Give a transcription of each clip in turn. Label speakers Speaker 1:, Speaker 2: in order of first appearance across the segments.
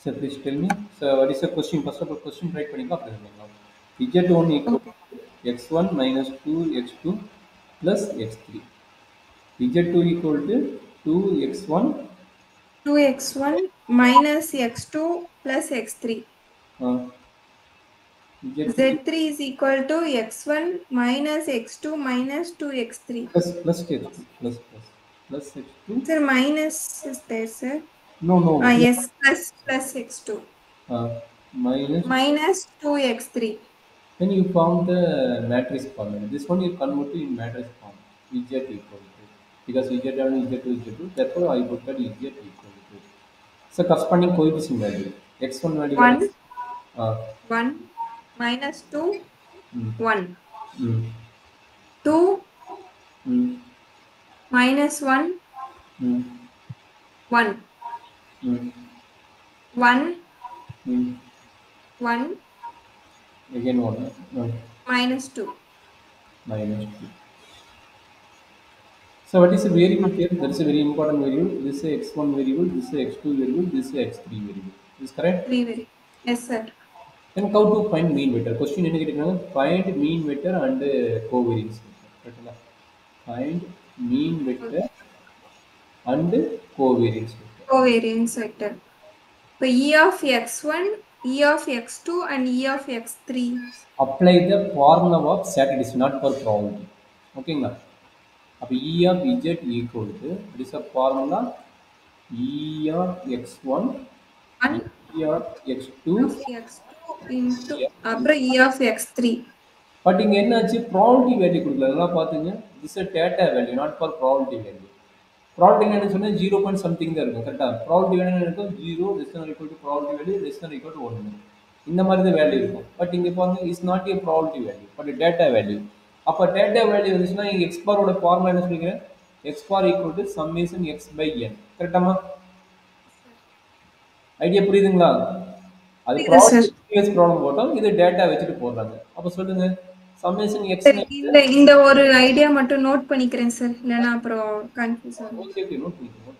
Speaker 1: So please tell me. So what is the question? First of all, question write பண்ணிக்கோ அப்புறம் எழுதலாம். Z1 equal
Speaker 2: Okay.
Speaker 1: to x1 minus 2x2 plus x3. Z2 equal to 2x1
Speaker 2: 2x1 minus x2 plus x3.
Speaker 1: uh, Z3
Speaker 2: Z3 is equal to x1 minus x2 minus 2x3.
Speaker 1: plus x2 plus x2.
Speaker 2: Sir, minus is there, sir?
Speaker 1: No.
Speaker 2: Yes, plus x2
Speaker 1: Minus.
Speaker 2: minus 2x3.
Speaker 1: Then you found the matrix formula. This one you convert to in matrix form. Z equal to, because Z1 Z2 Z2. Therefore I put that Z equal to. So corresponding coefficient value. X1 value what
Speaker 2: 1,
Speaker 1: is? Uh,
Speaker 2: 1 minus 2,
Speaker 1: mm,
Speaker 2: 1.
Speaker 1: mm,
Speaker 2: 2
Speaker 1: mm,
Speaker 2: minus 1,
Speaker 1: mm,
Speaker 2: 1.
Speaker 1: mm,
Speaker 2: 1,
Speaker 1: mm.
Speaker 2: 1
Speaker 1: Again one.
Speaker 2: minus 2.
Speaker 1: Minus 2. So what is a variable here? That is a very important variable. This is x1 variable, this is x2 variable, this is x3 variable. Is correct?
Speaker 2: 3 very. Yes, sir.
Speaker 1: Then how to find mean vector? Question என்ன கேட்டிருக்காங்க? Find mean vector and covariance vector. கரெக்ட்டுங்களா? Find mean vector and covariance vector.
Speaker 2: Covariance vector. So E of x1, E of x2 and E of x3.
Speaker 1: Apply the formula of statistics, not for probability. ஓகேங்களா? அப்போ E of Z equal to, it is a formula E of x1
Speaker 2: 1
Speaker 1: E of x2
Speaker 2: of x2 into
Speaker 1: E of
Speaker 2: அப்புறம் E of x3.
Speaker 1: But இங்கே என்னாச்சு probability value கொடுக்கல அதெல்லாம் பார்த்துங்க this data value not for probability value probability என்ன சொன்னால் 0 something தான் இருக்கும் கரெக்டாக ப்ராபபிலிட்டி வேல்யூ இருக்கும் 0 less than equal to probability value less than equal to 1 இந்த மாதிரி தான் வேல்யூ இருக்கும் பட் இங்கே பாருங்க is not a probability value but data value அப்போ டேட்டா வேல்யூ வந்துச்சுன்னா இங்கே எக்ஸ்பாரோட ஃபார்முலா என்ன சொல்லிக்கிறேன் x bar equal to summation x by n கரெக்டாமா ஐடியா புரியுதுங்களா அது ப்ராப்ளம் ப்ராப்ளம் போட்டோம் இது டேட்டா வச்சுட்டு போடுறாங்க அப்போ சொல்லுங்க சம்மேஷன் எக்ஸ்
Speaker 2: இந்த ஒரு ஐடியா மட்டும் நோட் பண்ணிக்கிறேன் சார் இல்லைன்னா அப்புறம் கன்ஃபியூஸ் ஆகும்.
Speaker 1: ஓகே நோட் பண்ணிக்கிறேன்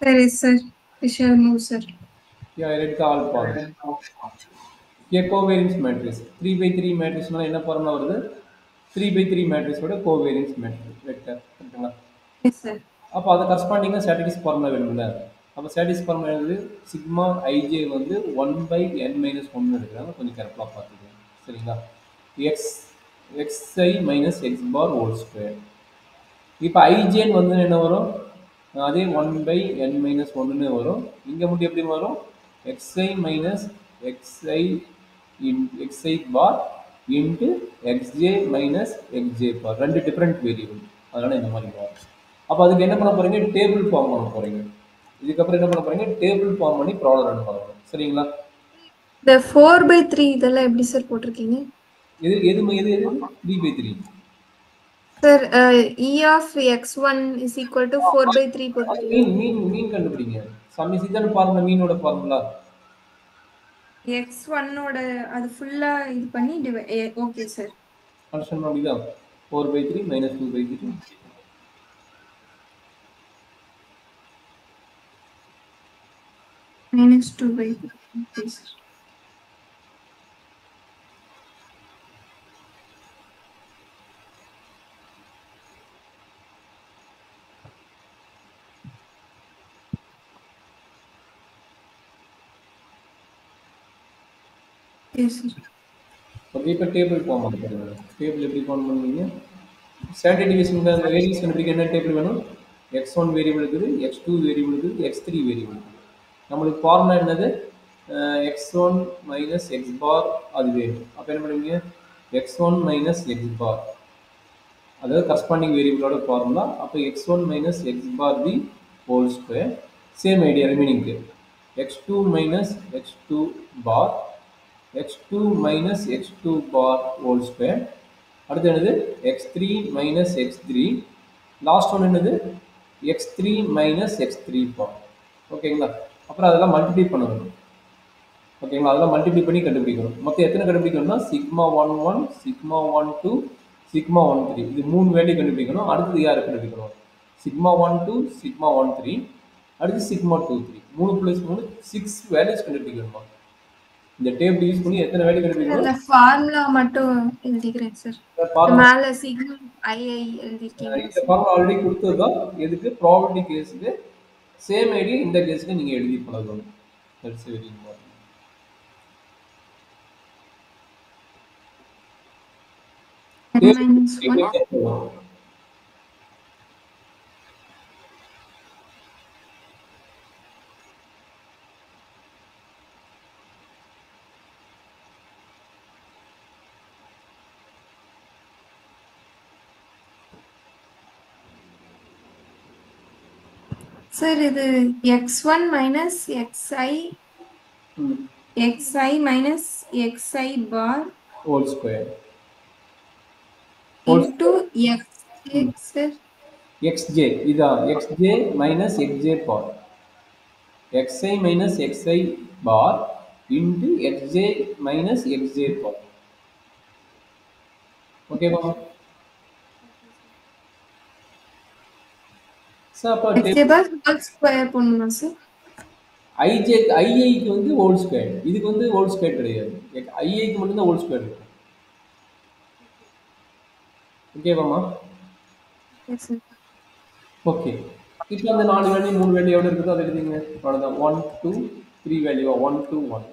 Speaker 2: சரி sir we shall move sir.
Speaker 1: Yeah, I read the all part. A covariance matrix 3 by 3 matrix என்ன ஃபார்முலா வருது 3 by 3 மேட்ரிக்ஸோட கோவேரியன்ஸ் மேட்ரிக்ஸ் வெக்டர் கரெக்ட்டுங்களா
Speaker 2: Yes sir.
Speaker 1: அப்போ அதை கரஸ்பாண்டிங்காக ஸ்டாட்டிஸ்டிக்ஸ் ஃபார்முலா வேணும்ல அப்போ ஸ்டாட்டிஸ்டிக்ஸ் ஃபார்முலா எழுது சிக்மா ஐஜே வந்து 1/n-1 எடுக்கிறாங்க கொஞ்சம் கேர்ஃபுல்லாக பார்த்துக்கோங்க சரிங்களா X X I minus X bar whole square இப்போ ஐஜேன்னு வந்து என்ன வரும் அதே 1/n-1 வரும் இங்கே மட்டும் எப்படி வரும் xi minus xi xi bar into xj minus xj bar ரெண்டு டிஃப்ரெண்ட் வேரியபிள் அதனால் இந்த மாதிரி வரும் அப்போ அதுக்கு என்ன பண்ண போகிறீங்க டேபிள் ஃபார்ம் பண்ண போகிறீங்க இதுக்கப்புறம் என்ன பண்ண போகிறீங்க டேபிள் ஃபார்ம் பண்ணி ப்ராப்ளம் ரன் பண்ணணும் சரிங்களா
Speaker 2: இந்த 4/3 இதெல்லாம் எப்படி சார் போட்டிருக்கீங்க
Speaker 1: எது எது எது எது 3/3
Speaker 2: Sir, E of x1 is equal to 4/3
Speaker 1: அது
Speaker 2: போட்டுக்கலாம்.
Speaker 1: மீன் கண்டுபிடிங்க. சம் இஸ் இதான ஃபார்முலா, மீனோட ஃபார்முலா.
Speaker 2: x1 ஓட அது ஃபுல்லா இது பண்ணி ஓகே சார்.
Speaker 1: அண்டர்ஸ்டாண்ட் அப்படிதான். 4/3 minus 2/3.
Speaker 2: -2/3. Okay, sir. Yes, sir.
Speaker 1: Okay, இப்போ டேபிள் ஃபார்ம் பண்ணுங்க. டேபிள் எப்படி ஃபார்ம் பண்ணுவீங்க? ஸ்டாண்டர்ட் டிவிஷன் வேரியபிள்ஸ் கண்டுபிடிக்க என்ன டேபிள் வேணும்? x1 வேரியபிள் இருக்குது, x2 வேரியபிள் இருக்குது, x3 வேரியபிள் இருக்குது. நம்மளுக்கு ஃபார்முலா என்னது? x1 மைனஸ் x பார் அது வேணும். அப்போ என்ன பண்ணுவீங்க? x1 மைனஸ் x பார், அதாவது கரஸ்பாண்டிங் வேரியபிளோட ஃபார்முலா. அப்போ x1 minus x bar the whole square. Same idea ரிமைனிங்க்கு. x2 minus x2 bar, x2 minus x2 bar whole square. அடுத்து என்னது? x3 minus x3. Last one என்னது? x3 minus x3 bar. ஓகேங்களா? அப்புறம் அதெல்லாம் multiply பண்ணணும். ஓகேங்களா? அதெல்லாம் மல்டிப்ளை பண்ணி கண்டுபிடிக்கணும். மொத்தம் எத்தனை கண்டுபிடிக்கணும்னா சிக்மா 11, சிக்மா 12, சிக்மா 13. இது 3 வேல்யூ கண்டுபிடிக்கணும். அடுத்தது யாரை கண்டுபிடிக்கணும்? சிக்மா 12, சிக்மா 13, அடுத்து சிக்மா 23. 3 + 3 6 வேல்யூஸ் கண்டுபிடிக்கணுமா? இந்த டேபிள் யூஸ் பண்ணி எத்தனை வேல்யூ கண்டுபிடிக்கணும்?
Speaker 2: அந்த ஃபார்முலா மட்டும் எழுதிக்கிறேன் சார். மேல சிக்மா ஐ எழுதிருக்கீங்க.
Speaker 1: இந்த ஃபார்முலா ஆல்ரெடி கொடுத்ததுதான். எதுக்கு? ப்ராபபிலிட்டி கேஸுக்கு. சேம் ஐடியா இந்த கேஸுக்கு நீங்க எழுதி பழகணும். That's very important.
Speaker 2: சார் இது x1 minus xi minus xi bar
Speaker 1: whole square
Speaker 2: into xj sir.
Speaker 1: xj இதா xj minus xj bar, xi minus xi bar into xj minus xj bar. Okay பா? Sir அப்ப
Speaker 2: xj bar whole square பண்ணனுமா sir?
Speaker 1: ij ii க்கு வந்து whole square, இதுக்கு வந்து whole square கிடையாது. ii க்கு மட்டும் தான் ஹோல் ஸ்கொயர் இருக்கும். ஓகேவாமா?
Speaker 2: Yes sir.
Speaker 1: ஓகே, இப்போ அந்த 4 வேல்யூ 3 வேல்யூ எவ்வளவு இருக்குதோ அதை எழுதிங்க. அவ்வளவுதான். 1 2 3 வேல்யூ 1 2 1.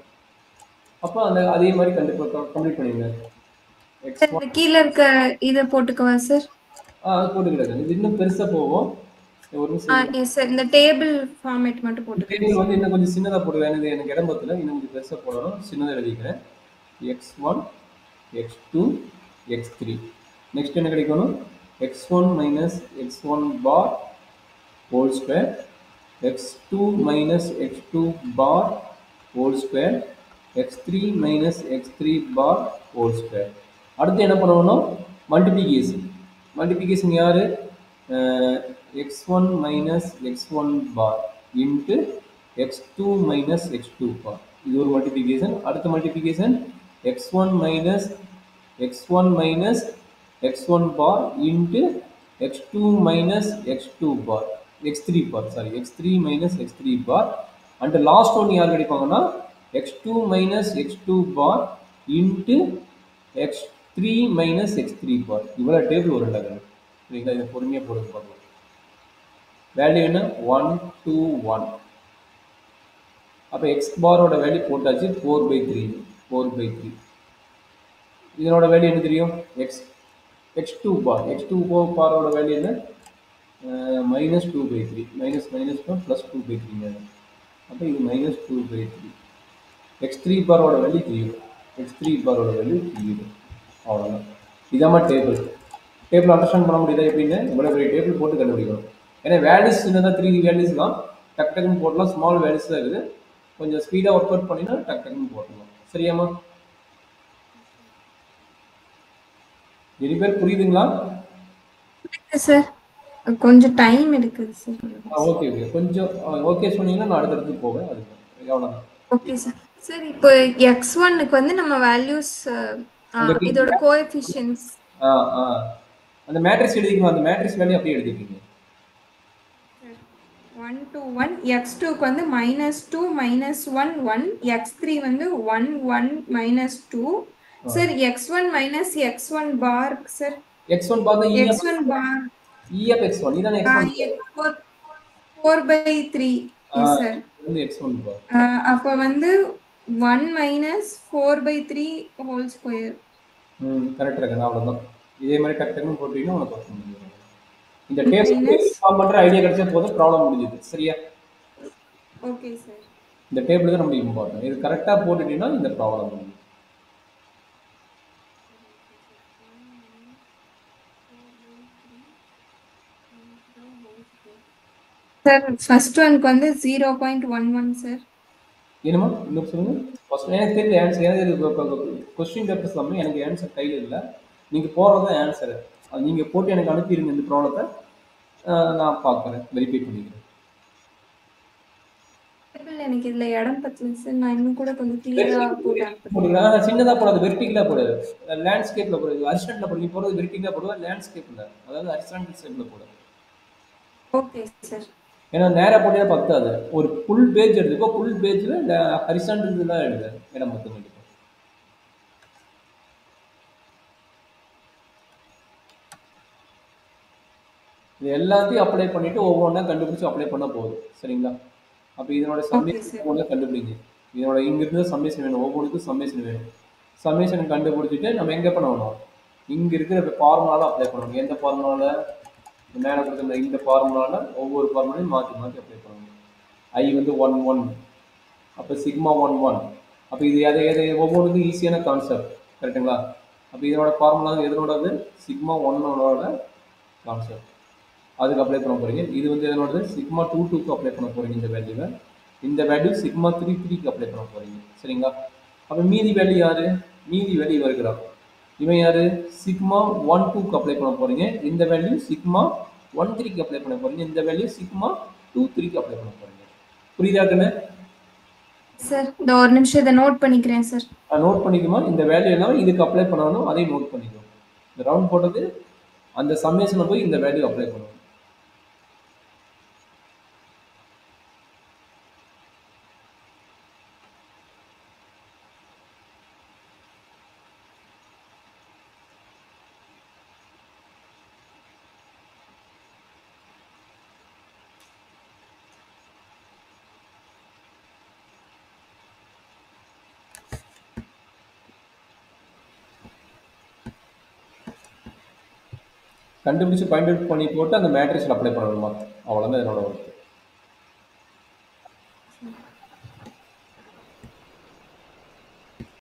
Speaker 1: அப்போ அந்த அதே மாதிரி கம்ப்ளீட் பண்ணிடுங்க.
Speaker 2: இந்த கீழ இருக்க இத போட்டுக்கவா சார்?
Speaker 1: அது போட்டுக்கிடுங்க. இது இன்னும் பெருசா போகும். ஒரு நிமிஷம்.
Speaker 2: எஸ் சார், இந்த டேபிள் ஃபார்மேட் மட்டும் போட்டுக்கங்க.
Speaker 1: டேபிள் வந்து இன்னும் கொஞ்சம் சின்னதா போடுவேன். எனக்கு இடம் பத்தல. இன்னும் கொஞ்சம் பெருசா போடணும். சின்னதா எழுதிக்கிறேன். x1 x2 x3. நெக்ஸ்ட் என்ன கிடைக்கணும்? x1 minus x1 bar whole square, x2 minus x2 bar whole square, x3 minus x3 bar whole square. அடுத்து என்ன பண்ணணும்? மல்டிப்ளிகேஷன். மல்டிப்ளிகேஷன் யாரு? x1 minus x1 bar into x2 minus x2 bar. இது ஒரு multiplication. அடுத்த multiplication x1 minus x1 bar into x2 minus x2 bar, x3 bar, sorry, x3 minus x3 bar. And the last one யார் கிடைப்பாங்கன்னா x2 minus x2 bar into x3 minus x3 bar. இவ்வளவு table வரும்டாங்க. சரிங்களா? இதை பொறுமையா போடுங்க பார்க்கலாம். Value என்ன? 1 2 1. அப்ப x பாரோட value போட்டாச்சு 4/3. 4/3. இதனோட வேல்யூ என்ன தெரியும்? x2 bar. x2 பாரோட வேல்யூ என்ன? -2/3. Minus plus 2/3. அப்போ இது -2/3. x3 பாரோட value 0. x3 பாரோட value 0. அவ்வளோதான். இதாம டேபிள். டேபிள் அண்டர்ஸ்டாண்ட் பண்ண முடியுதா? எப்படின்னு இவ்வளோ பெரிய டேபிள் போட்டு கண்டுபிடிக்கணும். ஏன்னா வேல்யூஸ் சின்னதாக 3 வேல்யூஸ் தான். டக் டக்குன்னு போடலாம். ஸ்மால் வேல்யூஸ் தான் இருக்குது. கொஞ்சம் ஸ்பீடாக ஒர்க் அவுட் பண்ணினா டக் டக்குன்னு போடலாம். சரியாமா? எரி பேர் புரியுதுங்களா?
Speaker 2: சார் கொஞ்சம் டைம் எடுக்குது சார்.
Speaker 1: ஓகே ஓகே கொஞ்சம் ஓகே சொன்னீங்கன்னா நான் அடுத்தடுத்து போவேன். அது அவ்வளோதான்.
Speaker 2: Okay sir. சார் இப்போ x1க்கு வந்து நம்ம வேல்யூஸ்
Speaker 1: உங்க
Speaker 2: இதோட கோஎஃபிஷியன்ட்ஸ்
Speaker 1: ஆ ஆ அந்த மேட்ரிக்ஸ் எழுதிக்கணும். அந்த மேட்ரிக்ஸ் வேல்யூ அப்படியே எழுதிக்கீங்க.
Speaker 2: 1 to 1 x2க்கு வந்து -2 -1 1 x3 வந்து 1 1 -2 சார் x1 x1 பார் சார்
Speaker 1: x1 பார்த்தா
Speaker 2: x1 bar
Speaker 1: e of x1 இதானே x1
Speaker 2: 4/3 எஸ் சார்.
Speaker 1: வந்து x1 பார்.
Speaker 2: அப்போ வந்து 1 -4/3 ஹோல் ஸ்கொயர்.
Speaker 1: கரெக்ட் இருக்கு. அவ்வளோதான். இதே மாதிரி டக்குன்னு போட்டீங்கன்னா உனக்கு ஒர்க் முடியும். இந்த டேபிள்
Speaker 2: மைனஸ்
Speaker 1: ஃபார்ம் பண்ற ஐடியா கிடைச்சா போதும், ப்ராப்ளம் முடிஞ்சுது. சரியா?
Speaker 2: Okay sir.
Speaker 1: இந்த டேபிள் தான் நம்ம இம்பார்ட்டன்ட். இது கரெக்டா போட்டுட்டீங்கன்னா இந்த ப்ராப்ளம் முடியும்.
Speaker 2: சார் ஃபர்ஸ்ட் ஒன்க்கு வந்து 0.11 சார்.
Speaker 1: என்னமா இன்னும் சொல்லுங்க. ஃபர்ஸ்ட் எனக்கு தெரியல ஆன்சர். எனக்கு கொஸ்டின் பேப்பர்ஸ் எல்லாமே எனக்கு ஆன்சர் கையில் இல்லை. நீங்க போடுறது தான் ஆன்சர். அது நீங்க போட்டு எனக்கு அனுப்பிடுங்க இந்த ப்ராப்ளத்தை. நான் பார்க்குறேன், வெரிஃபை பண்ணிக்கிறேன்.
Speaker 2: எனக்கு இதுல இடம் பத்தல சார். நான் இன்னும் கூட கொஞ்சம் கிளியரா போட்டேன்.
Speaker 1: சின்னதா போடாது, வெர்டிகலா போடு. லேண்ட்ஸ்கேப்ல போடு. ஹரிசாண்டல்ல போடு. நீ போடுறது வெர்டிகலா போடுவா, லேண்ட்ஸ்கேப்ல. அதாவது ஹரிசாண்டல் ஷேப்ல போடு.
Speaker 2: Okay sir.
Speaker 1: ஏன்னா நேரா போட்டே பத்தாது. ஒரு ஃபுல் பேஜ் எடுத்துக்கோ. ஃபுல் பேஜ்ல ஹரிசாண்டல் தான் எழுது. இடம் பத்து வேண்டியது. இது எல்லாத்தையும் அப்ளை பண்ணிட்டு ஒவ்வொன்றா கண்டுபிடிச்சு அப்ளை பண்ண போகுது. சரிங்களா? அப்போ இதனோட சம்மேஷன் ஒவ்வொன்றா கண்டுபிடிங்க. இதனோட இங்கிருந்து சம்மேஷன் வேணும். ஒவ்வொன்றுக்கும் சம்மேஷன் வேணும். சம்மேஷன் கண்டுபிடிச்சிட்டு நம்ம எங்கே பண்ணணும்? இங்கே இருக்கிற ஃபார்முலாவில் அப்ளை பண்ணணும். எந்த ஃபார்முலாவில்? மேலே கொடுத்துருந்த இந்த ஃபார்முலாவில் ஒவ்வொரு ஃபார்முலையும் மாற்றி மாற்றி அப்ளை பண்ணணும். ஐ வந்து 1 1. அப்போ சிக்மா 1 1. அப்போ இது எதை ஒவ்வொன்றுக்கும் ஈஸியான கான்செப்ட். கரெக்டுங்களா? அப்போ இதனோட ஃபார்முலா எதனோடது? Sigma 1 concept. அதுக்கு அப்ளை பண்ண போறீங்க. இது வந்து எதனோடது? சிக்மா 2 2க்கு அப்ளை பண்ண போறீங்க இந்த வேல்யூவை. இந்த வேல்யூ சிக்மா 3 3க்கு அப்ளை பண்ண போறீங்க. சரிங்களா? அப்போ மீதி வேல்யூ யாரு? மீதி வேல்யூ வருகிறான். இவன் யாரு? சிக்மா 1 2க்கு அப்ளை பண்ண போறீங்க. இந்த வேல்யூ சிக்மா 1 3க்கு அப்ளை பண்ண போறீங்க. இந்த வேல்யூ சிக்மா 2 3க்கு அப்ளை பண்ண போறீங்க. புரியுதாக்குன்னு?
Speaker 2: சார் இந்த ஒரு நிமிஷம் இதை நோட் பண்ணிக்கிறேன் சார்.
Speaker 1: நோட் பண்ணிக்குமா? இந்த வேல்யூ எல்லாம் இதுக்கு அப்ளை பண்ணணும், அதையும் நோட் பண்ணிக்கணும். இந்த ரவுண்ட் போட்டது அந்த சம்மேஷனை போய் இந்த வேல்யூ அப்ளை பண்ணணும். கண்டுபிடிச்சு பாயிண்ட் அவுட் பண்ணி போட்டு அந்த மேட்ரிக்ஸில் அப்ளை பண்ணணுமா? அவ்வளோதான் என்னோட ஒர்க்.